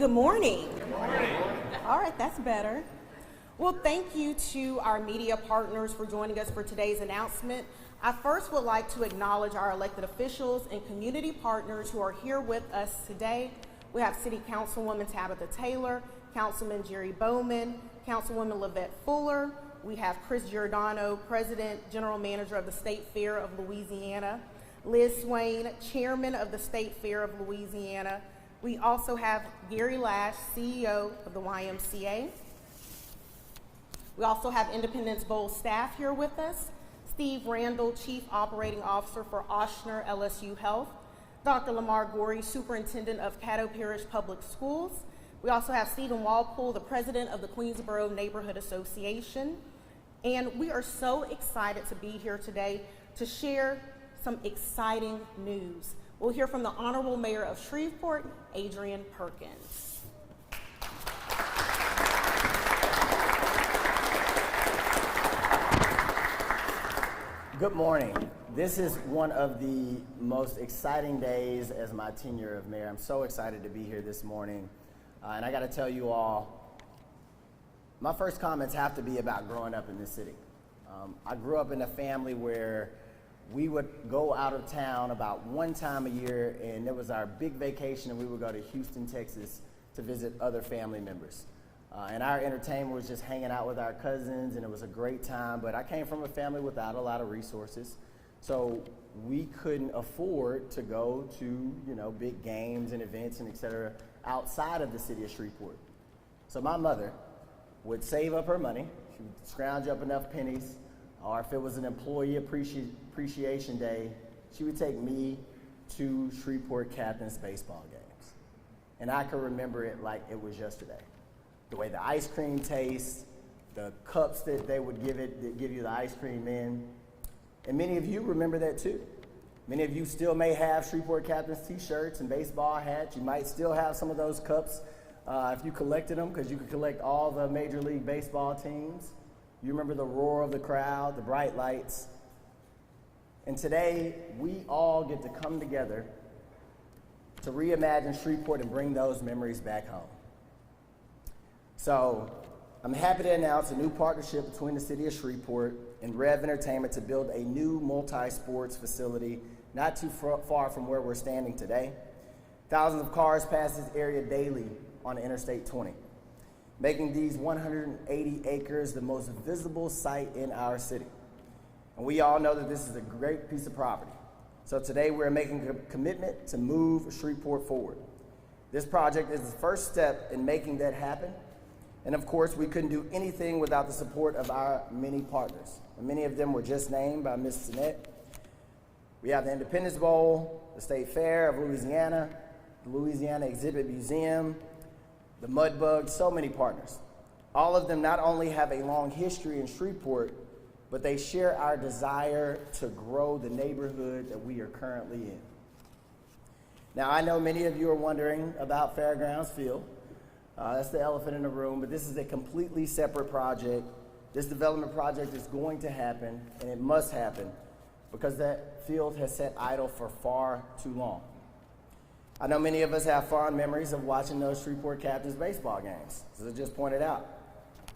Good morning. Good morning. All right, that's better. Well, thank you to our media partners for joining us for today's announcement. I first would like to acknowledge our elected officials and community partners who are here with us today. We have City Councilwoman Tabitha Taylor, Councilman Jerry Bowman, Councilwoman Lavette Fuller. We have Chris Giordano, President, General Manager of the State Fair of Louisiana, Liz Swain, Chairman of the State Fair of Louisiana. We also have Gary Lash, CEO of the YMCA. We also have Independence Bowl staff here with us. Steve Randall, Chief Operating Officer for Ochsner LSU Health. Dr. Lamar Gorey, Superintendent of Caddo Parish Public Schools. We also have Stephen Walpole, the President of the Queensboro Neighborhood Association. And we are so excited to be here today to share some exciting news. We'll hear from the Honorable Mayor of Shreveport, Adrian Perkins. Good morning. This is one of the most exciting days as my tenure of mayor. I'm so excited to be here this morning. And I got to tell you all, my first comments have to be about growing up in this city. I grew up in a family where we would go out of town about one time a year, and it was our big vacation, and we would go to Houston, Texas to visit other family members. And our entertainment was just hanging out with our cousins, and it was a great time. But I came from a family without a lot of resources, so we couldn't afford to go to, big games and events and et cetera outside of the city of Shreveport. So my mother would save up her money. She would scrounge up enough pennies, or if it was an employee appreciation day, she would take me to Shreveport Captains baseball games. And I can remember it like it was yesterday. The way the ice cream tastes, the cups that they would give you the ice cream in. And many of you remember that too. Many of you still may have Shreveport Captains t-shirts and baseball hats. You might still have some of those cups if you collected them, because you could collect all the Major League Baseball teams. You remember the roar of the crowd, the bright lights. And today, we all get to come together to reimagine Shreveport and bring those memories back home. So I'm happy to announce a new partnership between the City of Shreveport and Rev Entertainment to build a new multi-sports facility not too far from where we're standing today. Thousands of cars pass this area daily on Interstate 20, making these 180 acres the most visible site in our city. And we all know that this is a great piece of property. So today we're making a commitment to move Shreveport forward. This project is the first step in making that happen. And of course, we couldn't do anything without the support of our many partners. And many of them were just named by Ms. Sinet. We have the Independence Bowl, the State Fair of Louisiana, the Louisiana Exhibit Museum, the Mudbug, so many partners. All of them not only have a long history in Shreveport, but they share our desire to grow the neighborhood that we are currently in. Now, I know many of you are wondering about Fairgrounds Field. That's the elephant in the room, but this is a completely separate project. This development project is going to happen, and it must happen, because that field has sat idle for far too long. I know many of us have fond memories of watching those Shreveport Captains baseball games, as I just pointed out.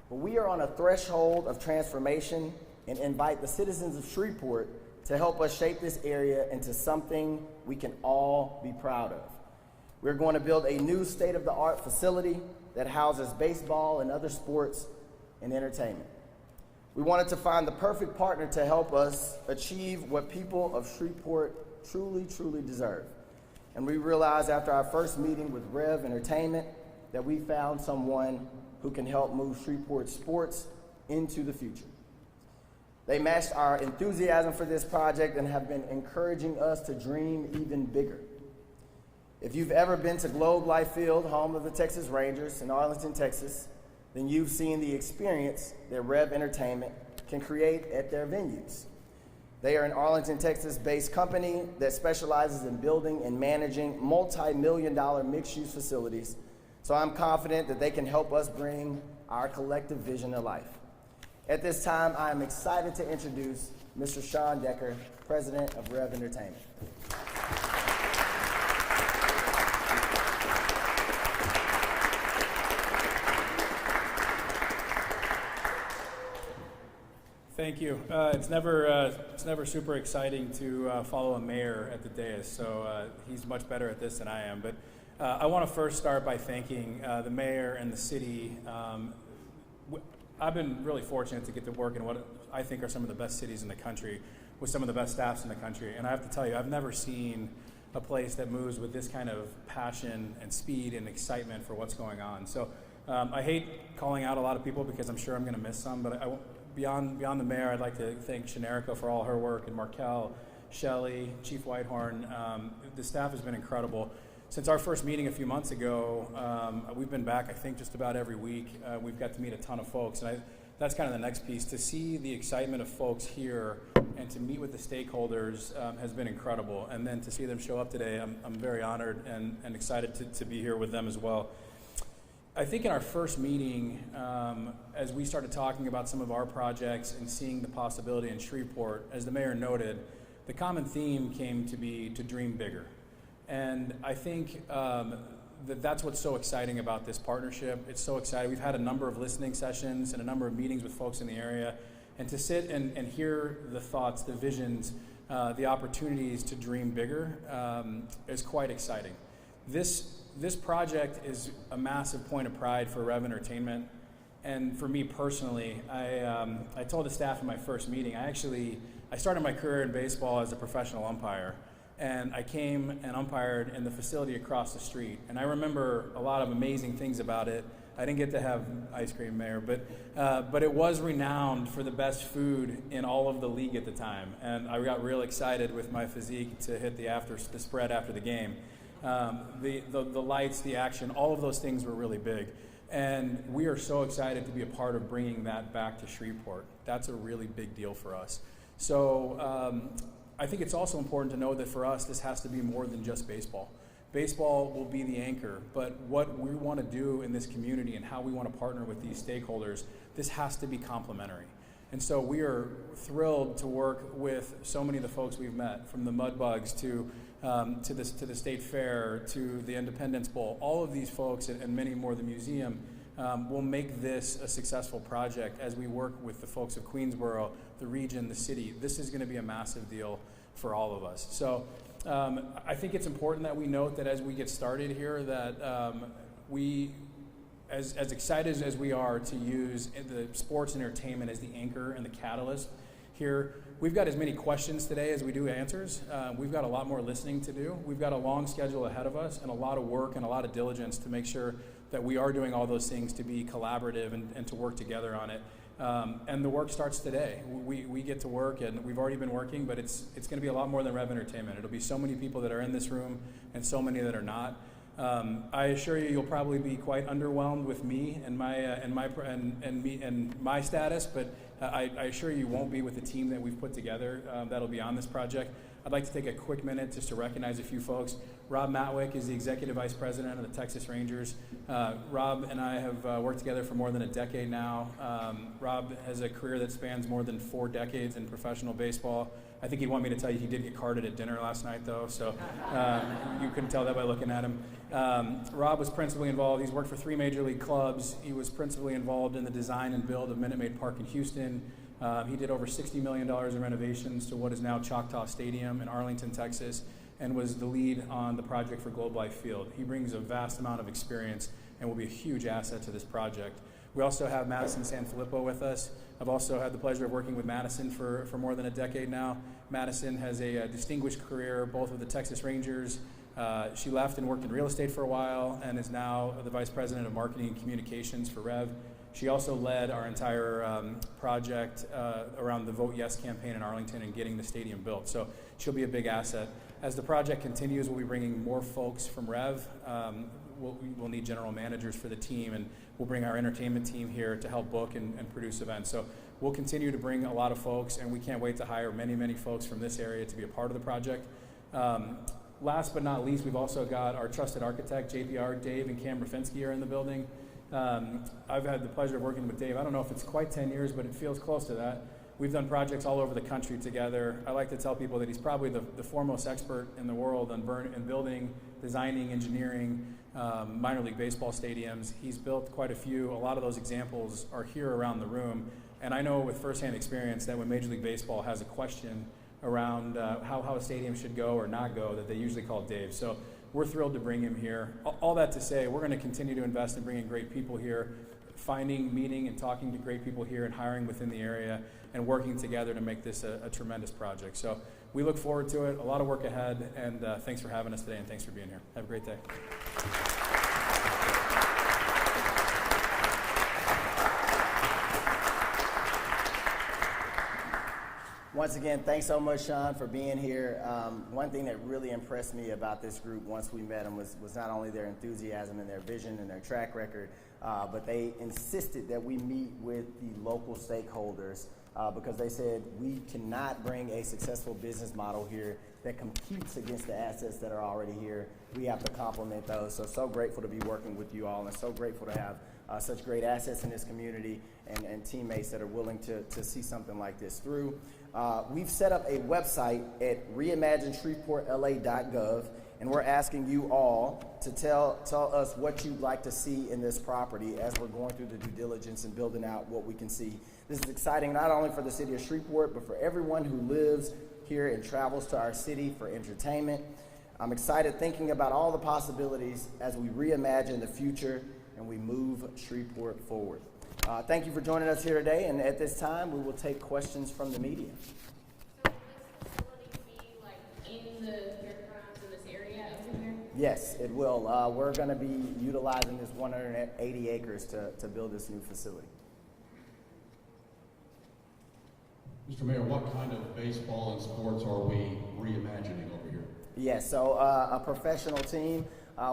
But we are on a threshold of transformation and invite the citizens of Shreveport to help us shape this area into something we can all be proud of. We're going to build a new state-of-the-art facility that houses baseball and other sports and entertainment. We wanted to find the perfect partner to help us achieve what people of Shreveport truly, truly deserve. And we realized after our first meeting with Rev Entertainment that we found someone who can help move Shreveport sports into the future. They matched our enthusiasm for this project and have been encouraging us to dream even bigger. If you've ever been to Globe Life Field, home of the Texas Rangers in Arlington, Texas, then you've seen the experience that Rev Entertainment can create at their venues. They are an Arlington, Texas-based company that specializes in building and managing multi-million-dollar mixed-use facilities, so I'm confident that they can help us bring our collective vision to life. At this time, I am excited to introduce Mr. Sean Decker, President of Rev Entertainment. Thank you. It's never super exciting to follow a mayor at the dais, so he's much better at this than I am. But I want to first start by thanking the mayor and the city. I've been really fortunate to get to work in what I think are some of the best cities in the country, with some of the best staffs in the country. And I have to tell you, I've never seen a place that moves with this kind of passion and speed and excitement for what's going on. So I hate calling out a lot of people because I'm sure I'm going to miss some, but beyond the mayor, I'd like to thank Shanerica for all her work, and Markel, Shelley, Chief Whitehorn. The staff has been incredible. Since our first meeting a few months ago, we've been back, I think, just about every week. We've got to meet a ton of folks, and that's kind of the next piece. To see the excitement of folks here and to meet with the stakeholders has been incredible. And then to see them show up today, I'm very honored and excited to be here with them as well. I think in our first meeting, as we started talking about some of our projects and seeing the possibility in Shreveport, as the mayor noted, the common theme came to be to dream bigger. And I think that's what's so exciting about this partnership. It's so exciting. We've had a number of listening sessions and a number of meetings with folks in the area, and to sit and hear the thoughts, the visions, the opportunities to dream bigger is quite exciting. This project is a massive point of pride for Rev Entertainment, and for me personally, I told the staff in my first meeting, I started my career in baseball as a professional umpire, and I came and umpired in the facility across the street, and I remember a lot of amazing things about it. I didn't get to have ice cream, Mayor, but it was renowned for the best food in all of the league at the time, and I got real excited with my physique to hit the spread after the game. The lights, the action, all of those things were really big. And we are so excited to be a part of bringing that back to Shreveport. That's a really big deal for us. So I think it's also important to know that for us, this has to be more than just baseball. Baseball will be the anchor, but what we want to do in this community and how we want to partner with these stakeholders, this has to be complementary. And so we are thrilled to work with so many of the folks we've met, from the Mudbugs to the State Fair, to the Independence Bowl. All of these folks and many more, the museum, will make this a successful project as we work with the folks of Queensboro, the region, the city. This is going to be a massive deal for all of us. So I think it's important that we note that as we get started here, that as excited as we are to use the sports and entertainment as the anchor and the catalyst here, we've got as many questions today as we do answers. We've got a lot more listening to do. We've got a long schedule ahead of us and a lot of work and a lot of diligence to make sure that we are doing all those things to be collaborative and to work together on it. And the work starts today. We get to work, and we've already been working, but it's going to be a lot more than Rev Entertainment. It'll be so many people that are in this room and so many that are not. I assure you, you'll probably be quite underwhelmed with me and my status, but I assure you won't be with the team that we've put together that'll be on this project. I'd like to take a quick minute just to recognize a few folks. Rob Matwick is the Executive Vice President of the Texas Rangers. Rob and I have worked together for more than a decade now. Rob has a career that spans more than 4 decades in professional baseball. I think he'd want me to tell you he did get carded at dinner last night, though, so you couldn't tell that by looking at him. Rob was principally involved. He's worked for 3 major league clubs. He was principally involved in the design and build of Minute Maid Park in Houston. He did over $60 million in renovations to what is now Choctaw Stadium in Arlington, Texas, and was the lead on the project for Globe Life Field. He brings a vast amount of experience and will be a huge asset to this project. We also have Madison Sanfilippo with us. I've also had the pleasure of working with Madison for more than a decade now. Madison has a distinguished career both with the Texas Rangers. She left and worked in real estate for a while and is now the Vice President of Marketing and Communications for Rev. She also led our entire project around the Vote Yes campaign in Arlington and getting the stadium built. So she'll be a big asset. As the project continues, we'll be bringing more folks from Rev. We'll need general managers for the team, and we'll bring our entertainment team here to help book and produce events. So we'll continue to bring a lot of folks, and we can't wait to hire many, many folks from this area to be a part of the project. Last but not least, we've also got our trusted architect, JPR, Dave and Cam Rafinsky are in the building. I've had the pleasure of working with Dave. I don't know if it's quite 10 years, but it feels close to that. We've done projects all over the country together. I like to tell people that he's probably the foremost expert in the world on building, designing, engineering, minor league baseball stadiums. He's built quite a few. A lot of those examples are here around the room. And I know with firsthand experience that when Major League Baseball has a question around how a stadium should go or not go, that they usually call Dave. So we're thrilled to bring him here. All that to say, we're going to continue to invest in bringing great people here, finding, meeting, and talking to great people here and hiring within the area and working together to make this a tremendous project. So we look forward to it, a lot of work ahead, and thanks for having us today and thanks for being here. Have a great day. Once again, thanks so much, Sean, for being here. One thing that really impressed me about this group once we met them was not only their enthusiasm and their vision and their track record, but they insisted that we meet with the local stakeholders because they said we cannot bring a successful business model here that competes against the assets that are already here. We have to complement those. So grateful to be working with you all and so grateful to have such great assets in this community and teammates that are willing to see something like this through. We've set up a website at reimagineshreveportla.gov, and we're asking you all to tell us what you'd like to see in this property as we're going through the due diligence and building out what we can see. This is exciting not only for the city of Shreveport, but for everyone who lives here and travels to our city for entertainment. I'm excited thinking about all the possibilities as we reimagine the future and we move Shreveport forward. Thank you for joining us here today, and at this time, we will take questions from the media. So will this facility be like in the fairgrounds in this area over here? Yes, it will. We're going to be utilizing this 180 acres to build this new facility. Mr. Mayor, what kind of baseball and sports are we reimagining over here? Yes, so a professional team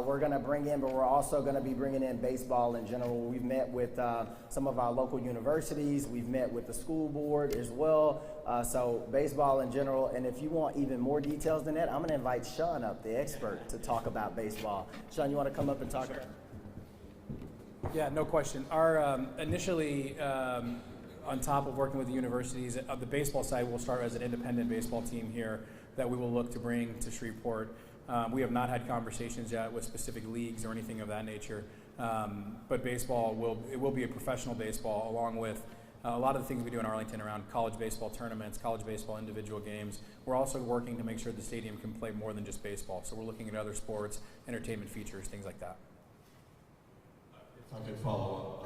we're going to bring in, but we're also going to be bringing in baseball in general. We've met with some of our local universities. We've met with the school board as well. So baseball in general. And if you want even more details than that, I'm going to invite Sean up, the expert, to talk about baseball. Sean, you want to come up and talk about it? Yeah, no question. Our initially, on top of working with the universities, of the baseball side, we'll start as an independent baseball team here that we will look to bring to Shreveport. We have not had conversations yet with specific leagues or anything of that nature, but baseball will be a professional baseball along with a lot of the things we do in Arlington around college baseball tournaments, college baseball individual games. We're also working to make sure the stadium can play more than just baseball. So we're looking at other sports, entertainment features, things like that. If I could follow up,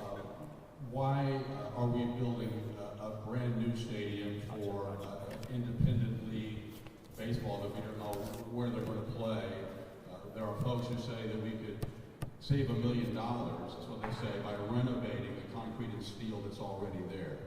why are we building a brand new stadium for independent league baseball that we don't know where they're going to play? There are folks who say that we could save $1 million, that's what they say, by renovating the concrete and steel that's already there.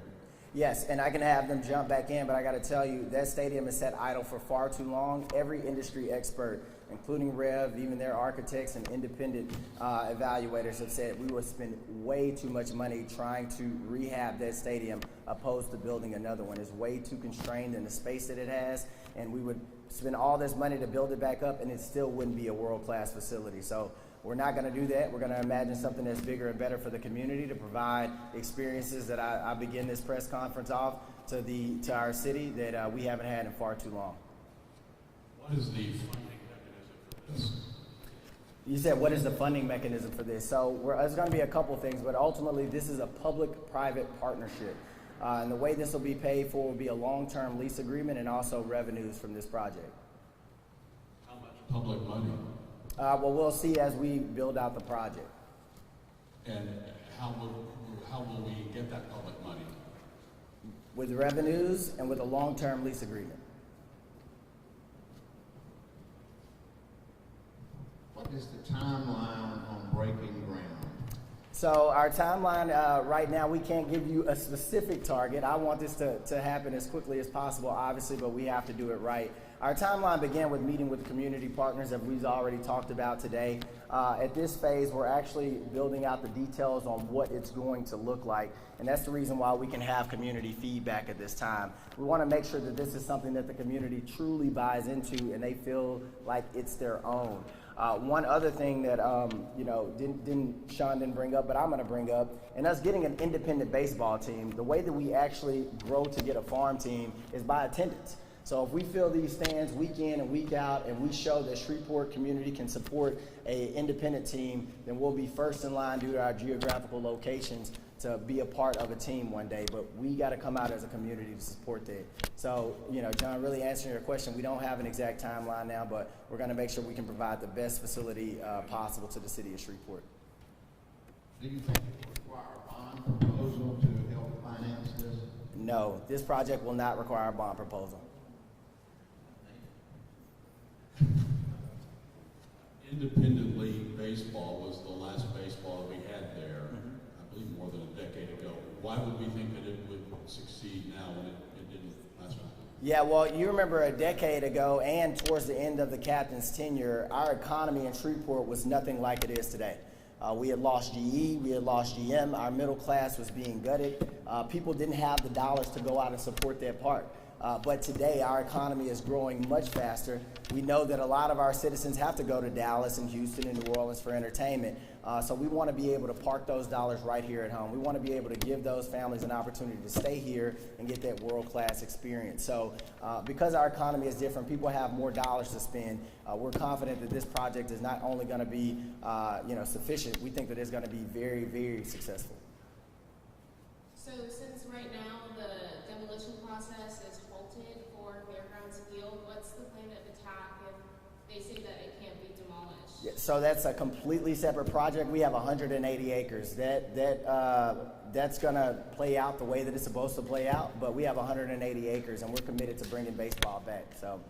Yes, and I can have them jump back in, but I got to tell you, that stadium is sat idle for far too long. Every industry expert, including Rev, even their architects and independent evaluators have said we would spend way too much money trying to rehab that stadium opposed to building another one. It's way too constrained in the space that it has, and we would spend all this money to build it back up, and it still wouldn't be a world-class facility. So we're not going to do that. We're going to imagine something that's bigger and better for the community to provide experiences that I begin this press conference off to our city that we haven't had in far too long. What is the funding mechanism for this? You said, what is the funding mechanism for this? So there's going to be a couple things, but ultimately this is a public-private partnership. And the way this will be paid for will be a long-term lease agreement and also revenues from this project. How much public money? Well, we'll see as we build out the project. And how will we get that public money? With revenues and with a long-term lease agreement. What is the timeline on breaking ground? So our timeline right now, we can't give you a specific target. I want this to happen as quickly as possible, obviously, but we have to do it right. Our timeline began with meeting with community partners that we've already talked about today. At this phase, we're actually building out the details on what it's going to look like, and that's the reason why we can have community feedback at this time. We want to make sure that this is something that the community truly buys into and they feel like it's their own. One other thing that Sean didn't bring up, but I'm going to bring up, and us getting an independent baseball team, the way that we actually grow to get a farm team is by attendance. So if we fill these stands week in and week out and we show that Shreveport community can support an independent team, then we'll be first in line due to our geographical locations to be a part of a team one day. But we got to come out as a community to support that. So, you know, John, really answering your question, we don't have an exact timeline now, but we're going to make sure we can provide the best facility possible to the city of Shreveport. Do you think it will require a bond proposal to help finance this? No, this project will not require a bond proposal. Independent League Baseball was the last baseball we had there, I believe more than a decade ago. Why would we think that it would succeed now when it didn't last time? Yeah, well, you remember a decade ago and towards the end of the captain's tenure, our economy in Shreveport was nothing like it is today. We had lost GE, we had lost GM, our middle class was being gutted. People didn't have the dollars to go out and support their part. But today, our economy is growing much faster. We know that a lot of our citizens have to go to Dallas and Houston and New Orleans for entertainment. So we want to be able to park those dollars right here at home. We want to be able to give those families an opportunity to stay here and get that world-class experience. So because our economy is different, people have more dollars to spend. We're confident that this project is not only going to be sufficient, we think that it's going to be very, very successful. So since right now the demolition process is halted for Fairgrounds Field, what's the plan of attack if they say that it can't be demolished? Yeah, so that's a completely separate project. We have 180 acres. That's going to play out the way that it's supposed to play out, but we have 180 acres, and we're committed to bringing baseball back. So.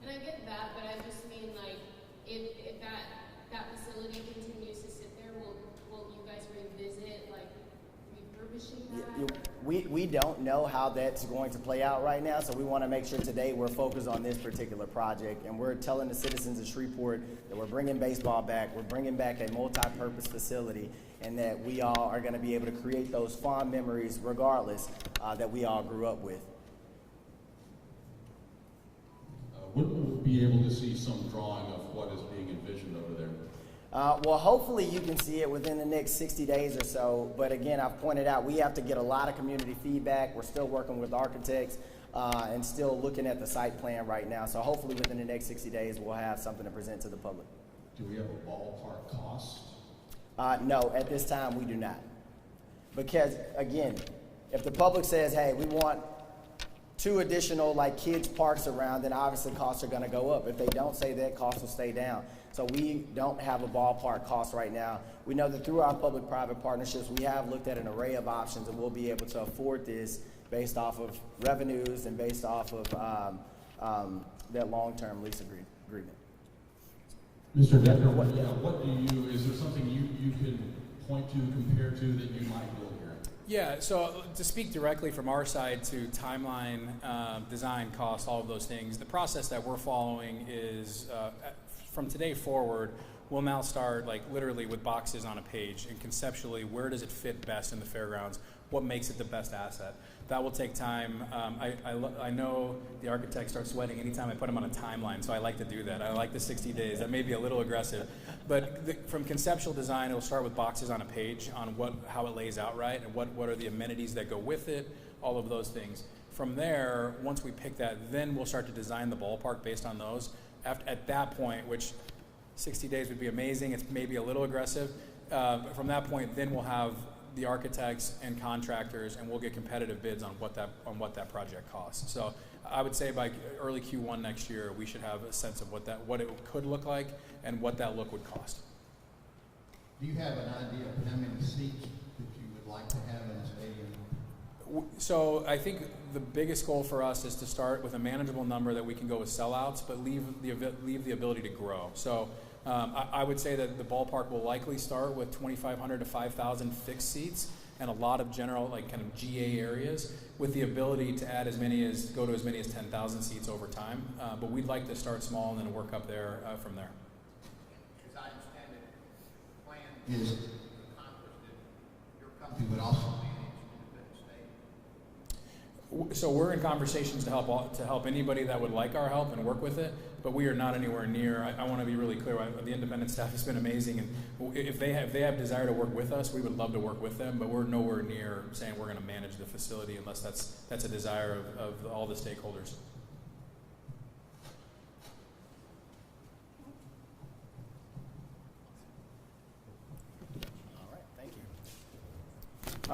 And I get that, but I just mean, like, if that facility continues to sit there, will you guys revisit, like, refurbishing that? We don't know how that's going to play out right now, so we want to make sure today we're focused on this particular project, and we're telling the citizens of Shreveport that we're bringing baseball back, we're bringing back a multi-purpose facility, and that we all are going to be able to create those fond memories regardless that we all grew up with. When will we be able to see some drawing of what is being envisioned over there? Well, hopefully you can see it within the next 60 days or so. But again, I've pointed out we have to get a lot of community feedback. We're still working with architects and still looking at the site plan right now. So hopefully within the next 60 days, we'll have something to present to the public. Do we have a ballpark cost? No, at this time we do not. Because again, if the public says, hey, we want 2 additional like kids parks around, then obviously costs are going to go up. If they don't say that, costs will stay down. So we don't have a ballpark cost right now. We know that through our public-private partnerships, we have looked at an array of options, and we'll be able to afford this based off of revenues and based off of that long-term lease agreement. Mr. Decker, is there something you can point to, compare to that you might build here? Yeah, so to speak directly from our side to timeline, design, cost, all of those things, the process that we're following is from today forward, we'll now start like literally with boxes on a page and conceptually, where does it fit best in the fairgrounds? What makes it the best asset? That will take time. I know the architects start sweating anytime I put them on a timeline, so I like to do that. I like the 60 days. That may be a little aggressive. But from conceptual design, it'll start with boxes on a page on how it lays out right and what are the amenities that go with it, all of those things. From there, once we pick that, then we'll start to design the ballpark based on those. At that point, which 60 days would be amazing, it's maybe a little aggressive. From that point, then we'll have the architects and contractors, and we'll get competitive bids on what that project costs. So I would say by early Q1 next year, we should have a sense of what it could look like and what that look would cost. Do you have an idea of how many seats that you would like to have in the stadium? So I think the biggest goal for us is to start with a manageable number that we can go with sellouts, but leave the ability to grow. So I would say that the ballpark will likely start with 2,500 to 5,000 fixed seats and a lot of general, like kind of GA areas, with the ability to add go to as many as 10,000 seats over time. But we'd like to start small and then work up there from there. As I understand it, the plan is to accomplish that your company would also manage independent stadium. So we're in conversations to help anybody that would like our help and work with it, but we are not anywhere near. I want to be really clear. The independent staff has been amazing, and if they have desire to work with us, we would love to work with them. But we're nowhere near saying we're going to manage the facility unless that's a desire of all the stakeholders.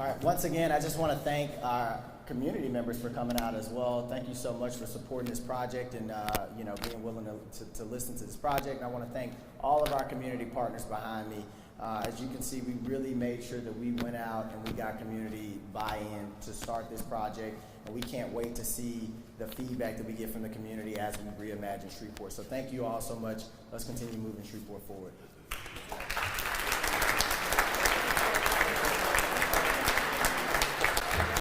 All right, once again, I just want to thank our community members for coming out as well. Thank you so much for supporting this project and being willing to listen to this project. And I want to thank all of our community partners behind me. As you can see, we really made sure that we went out and we got community buy-in to start this project, and we can't wait to see the feedback that we get from the community as we reimagine Shreveport. So thank you all so much. Let's continue moving Shreveport forward.